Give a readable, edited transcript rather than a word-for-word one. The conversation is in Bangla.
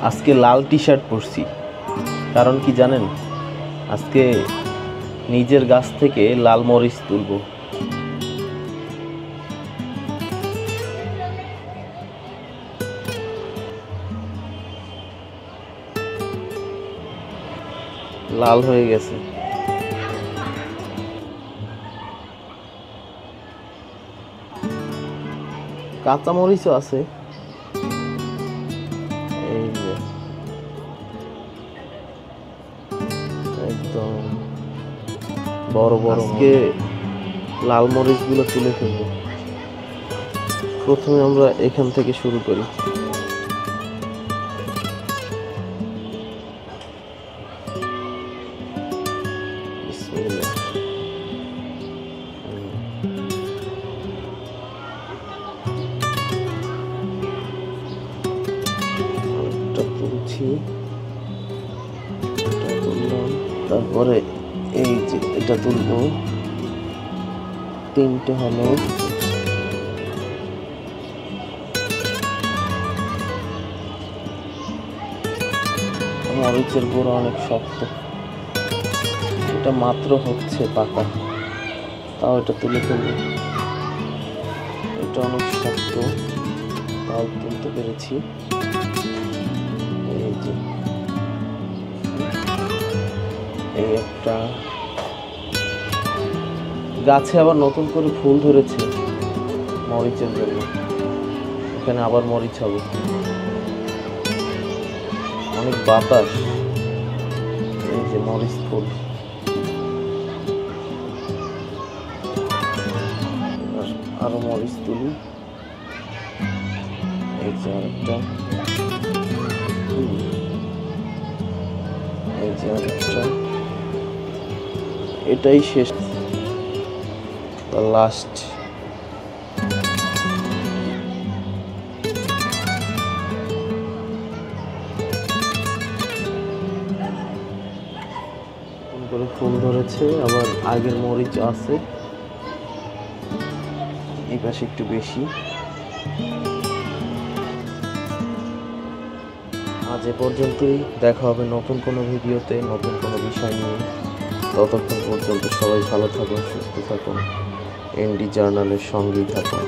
আজকে লাল টি শার্ট পরছি, কারণ কি জানেন? আজকে নিজের গাছ থেকে লাল মরিচ তুলব। লাল হয়ে গেছে। কাঁচা মরিচও আছে। এই যে একদম বড় বড়। আজকে লাল মরিচগুলো তুলে ফেলবো। প্রথমে আমরা এখান থেকে শুরু করি। বিসমিল্লাহ। তুলছি, তারপরে এই যে এটা তুলবো। তিনটে হলো। মরিচের গুঁড়ো অনেক শক্ত, এটা মাত্র হচ্ছে পাকা, তাও এটা তুলে ফেলবো। এটা অনেক শক্ত, তাও তুলতে পেরেছি। এই যে এই একটা গাছে আবার নতুন করে ফুল ধরেছে মরিচের জন্য, এখানে আবার মরিচ হবে। অনেক বাতাস। এই যে মরিচ ফুল। আরো মরিচ তুলি। এই যে আরেকটা, এই যে আরেকটা। এটাই শেষ, লাস্ট। করে ফুল ধরেছে, আবার আগের মরিচ আছে, এই পাশে একটু বেশি। আজ এ পর্যন্তই, দেখা হবে নতুন কোনো ভিডিওতে, নতুন কোনো বিষয় নিয়ে। ততক্ষণ পর্যন্ত সবাই ভালো থাকুন, সুস্থ থাকুন, এনডি জার্নালের সঙ্গেই থাকুন।